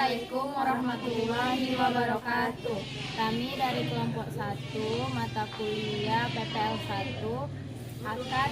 Assalamualaikum warahmatullahi wabarakatuh. Kami dari kelompok 1 mata kuliah PPL 1 akan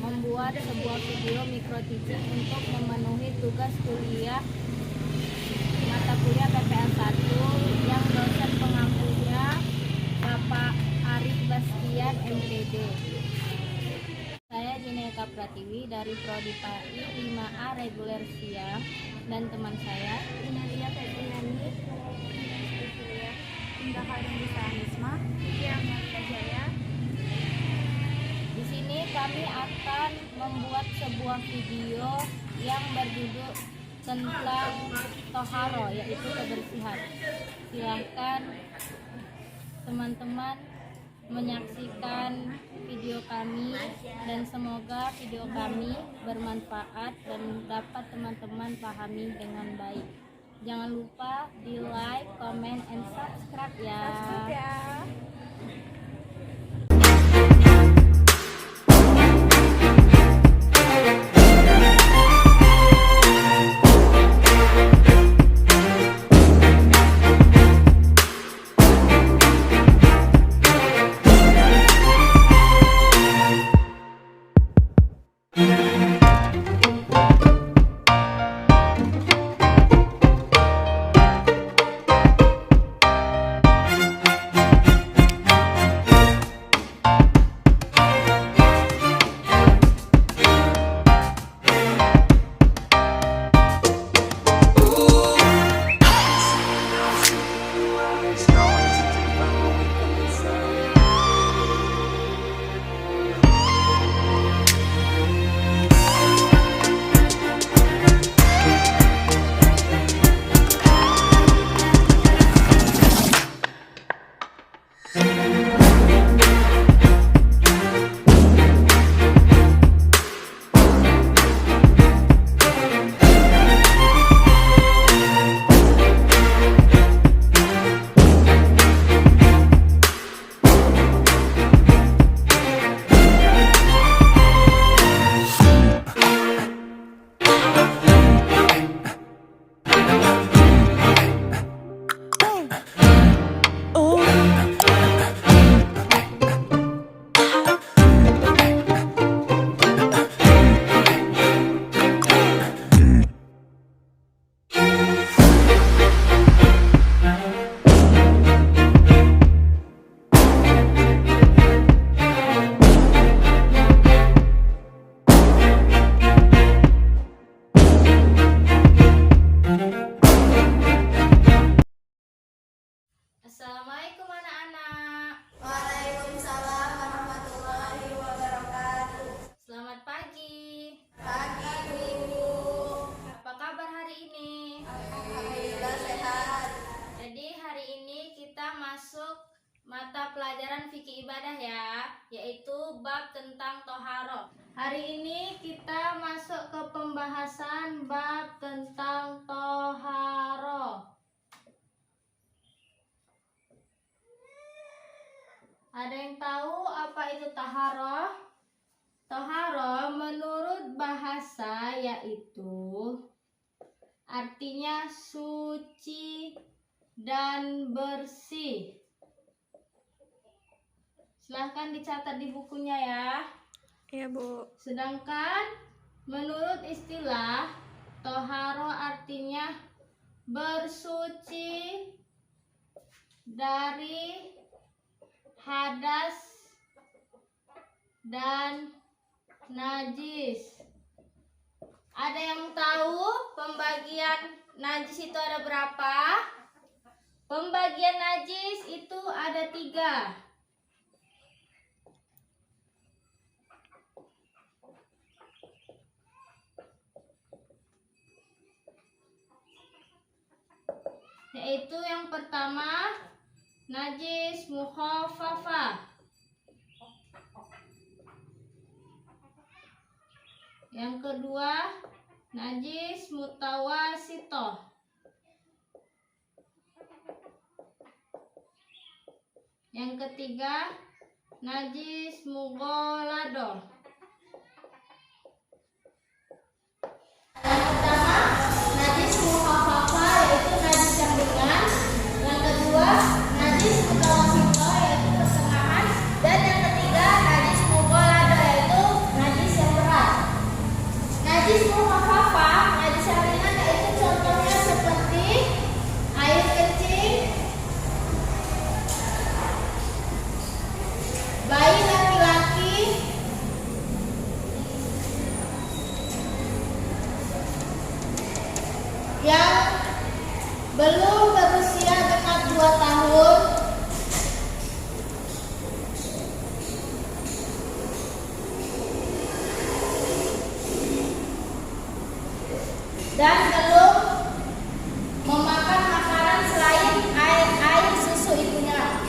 membuat sebuah video mikro teaching untuk memenuhi tugas kuliah mata kuliah PPL 1 yang dosen pengampunya Bapak Arif Bastian MPD. Saya Jineka Pratiwi dari Prodi PAI 5A reguler siang, dan teman saya Inadia Febriani, Indah Karundisa Anisma, yang Maria Jaya. Di sini kami akan membuat sebuah video yang berjudul tentang toharo, yaitu kebersihan. Silahkan teman-teman menyaksikan video kami, dan semoga video kami bermanfaat dan dapat teman-teman pahami dengan baik. Jangan lupa di like, comment, and subscribe ya. Assalamualaikum anak-anak. Waalaikumsalam warahmatullahi wabarakatuh. Selamat pagi. Pagi Bu. Apa kabar hari ini? Alhamdulillah sehat. Jadi hari ini kita masuk mata pelajaran fikih ibadah ya, yaitu bab tentang toharo. Hari ini kita masuk ke pembahasan bab tentang toharo. Ada yang tahu apa itu taharo? Taharo menurut bahasa yaitu artinya suci dan bersih. Silahkan dicatat di bukunya ya. Iya Bu. Sedangkan menurut istilah, toharo artinya bersuci dari hadas dan najis. Ada yang tahu pembagian najis itu ada berapa? Pembagian najis itu ada 3. Yaitu yang pertama, najis mukhaffafah. Yang kedua, najis mutawasitoh. Yang ketiga, najis mughaladoh. Yang pertama, najis mukhaffafah yaitu belum berusia genap 2 tahun dan belum memakan makanan selain air susu ibunya.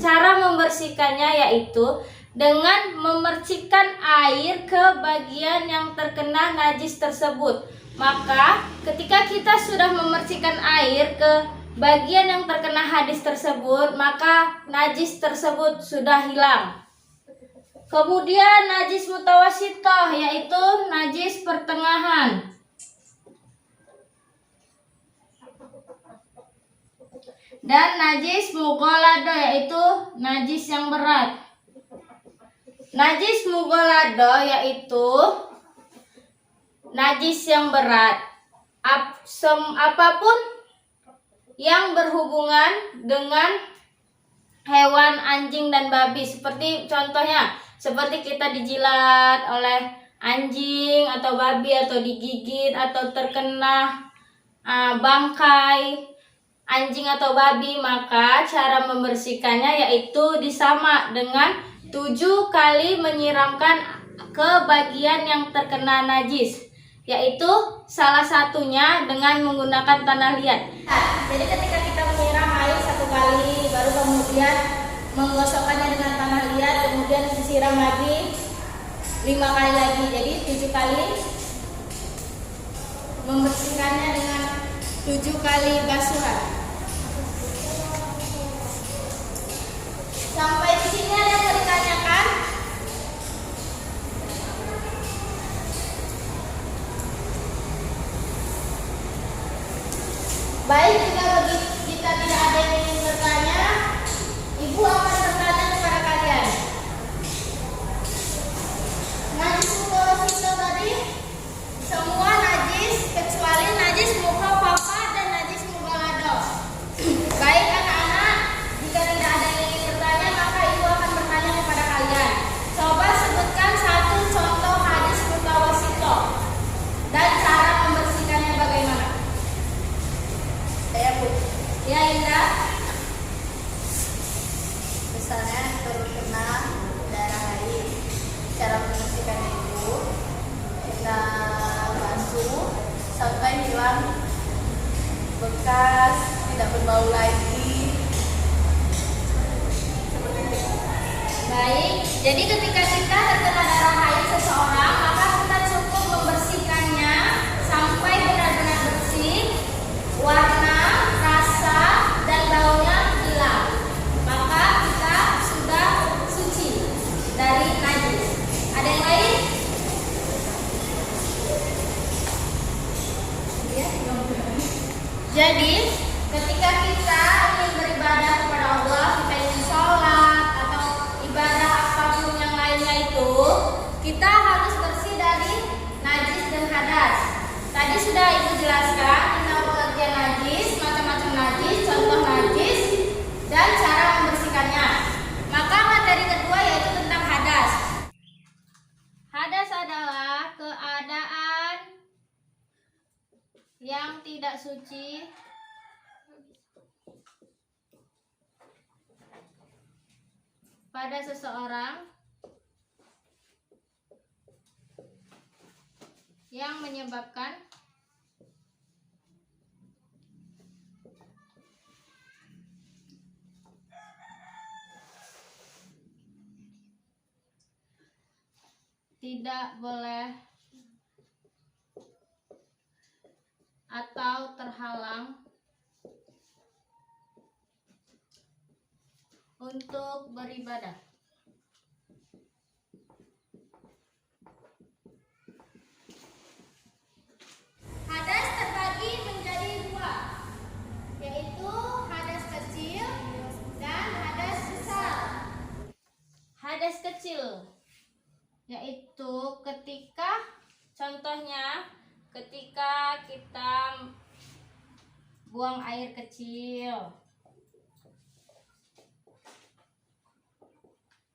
Cara membersihkannya yaitu dengan memercikkan air ke bagian yang terkena najis tersebut. Maka ketika kita sudah memercikkan air ke bagian yang terkena hadis tersebut, maka najis tersebut sudah hilang. Kemudian najis mutawasitoh yaitu najis pertengahan. Dan najis mughalado yaitu najis yang berat. Najis mughalado yaitu najis yang berat. Apapun yang berhubungan dengan hewan, anjing dan babi, seperti contohnya seperti kita dijilat oleh anjing atau babi, atau digigit atau terkena bangkai anjing atau babi, maka cara membersihkannya yaitu disama dengan 7 kali menyiramkan ke bagian yang terkena najis, yaitu salah satunya dengan menggunakan tanah liat. Jadi ketika kita menyiram air 1 kali, baru kemudian menggosokkannya dengan tanah liat, kemudian disiram lagi 5 kali lagi, jadi 7 kali membersihkannya dengan 7 kali basuhan. Sampai di sini ada yang mau ditanyakan? Baik, jika tidak ada yang ingin bertanya, Ibu akan bertanya kepada kalian. Najis mutawasito tadi semua najis kecuali najis mukhaffafah dan najis mughalado. Baik anak-anak, jika tidak ada yang ingin bertanya, maka Ibu akan bertanya kepada kalian. Coba sebutkan 1 contoh hadis mutawasito dan cara membersihkannya bagaimana? Saya Bu. Ya, Indah. Misalnya terkena darah haid, cara membersihkannya itu kita basuh sampai hilang bekas, tidak berbau lagi. Seperti itu. Baik, jadi ketika kita terkena darah haid seseorang, maka kita cukup membersihkannya sampai benar-benar bersih, warna, rasa, dan baunya hilang. Maka kita sudah suci dari najis. Ada yang lain? Jadi, ketika kita ingin beribadah kepada Allah, kita ingin sholat atau ibadah apapun yang lainnya itu, kita harus bersih dari najis dan hadas. Tadi sudah Ibu jelaskan tentang pengertian najis, macam-macam najis, contoh najis, dan cara membersihkannya. Maka materi kedua yaitu tentang hadas. Hadas adalah keadaan yang tidak suci pada seseorang yang menyebabkan tidak boleh atau terhalang untuk beribadah. Hadas terbagi menjadi 2, yaitu hadas kecil dan hadas besar. Hadas kecil yaitu contohnya ketika kita buang air kecil,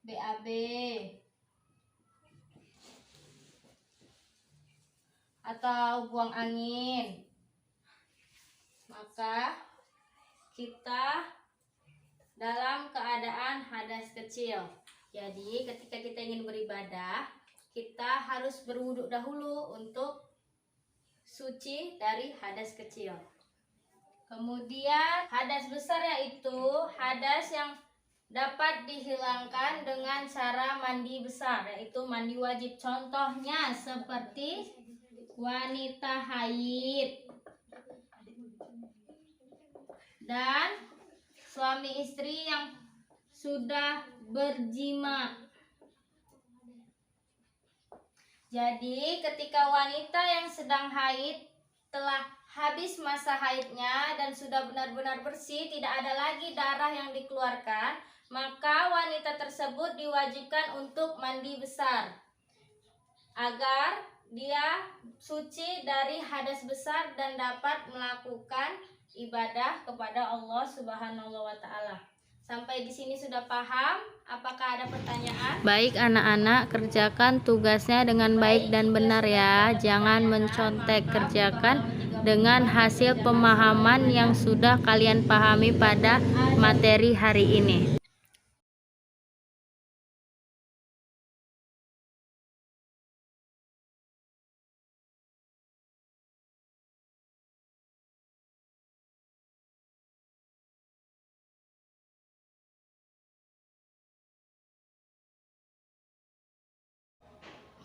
BAB, atau buang angin, maka kita dalam keadaan hadas kecil. Jadi ketika kita ingin beribadah, kita harus berwuduk dahulu untuk suci dari hadas kecil. Kemudian hadas besar, yaitu hadas yang dapat dihilangkan dengan cara mandi besar, yaitu mandi wajib. Contohnya seperti wanita haid dan suami istri yang sudah berjima. Jadi ketika wanita yang sedang haid telah habis masa haidnya dan sudah benar-benar bersih, tidak ada lagi darah yang dikeluarkan, maka wanita tersebut diwajibkan untuk mandi besar agar dia suci dari hadas besar dan dapat melakukan ibadah kepada Allah Subhanahu wa Ta'ala. Sampai di sini sudah paham? Apakah ada pertanyaan? Baik anak-anak, kerjakan tugasnya dengan baik dan benar ya. Jangan mencontek, kerjakan dengan hasil pemahaman yang sudah kalian pahami pada materi hari ini.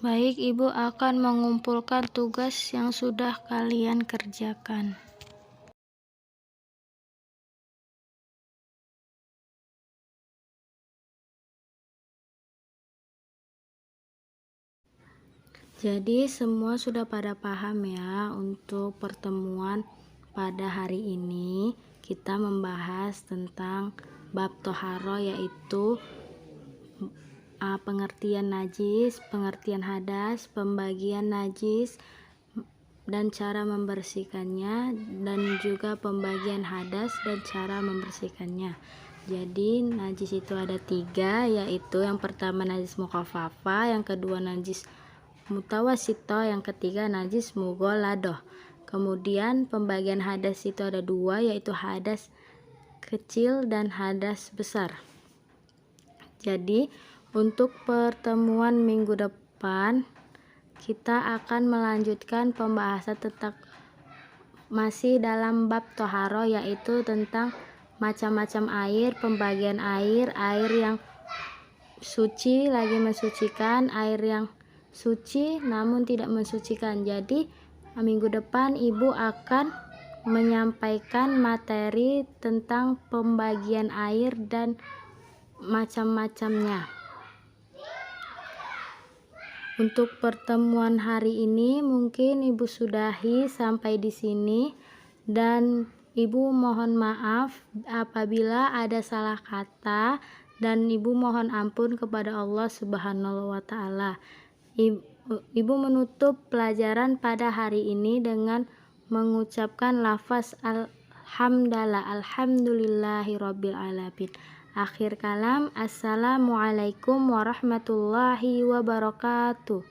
Baik, Ibu akan mengumpulkan tugas yang sudah kalian kerjakan. Jadi semua sudah pada paham ya. Untuk pertemuan pada hari ini kita membahas tentang bab toharo, yaitu pengertian najis, pengertian hadas, pembagian najis, dan cara membersihkannya, dan juga pembagian hadas dan cara membersihkannya. Jadi najis itu ada 3, yaitu yang pertama najis mukhaffafah, yang kedua najis mutawasito, yang ketiga najis mughaladoh. Kemudian pembagian hadas itu ada 2, yaitu hadas kecil dan hadas besar. Jadi untuk pertemuan minggu depan kita akan melanjutkan pembahasan tentang masih dalam bab toharo, yaitu tentang macam-macam air, pembagian air yang suci lagi mensucikan, air yang suci namun tidak mensucikan. Jadi minggu depan Ibu akan menyampaikan materi tentang pembagian air dan macam-macamnya. Untuk pertemuan hari ini mungkin Ibu sudahi sampai di sini, dan Ibu mohon maaf apabila ada salah kata, dan Ibu mohon ampun kepada Allah Subhanahu wa Ta'ala. Ibu menutup pelajaran pada hari ini dengan mengucapkan lafaz alhamdulillahirabbil alamin. Akhir kalam, assalamualaikum warahmatullahi wabarakatuh.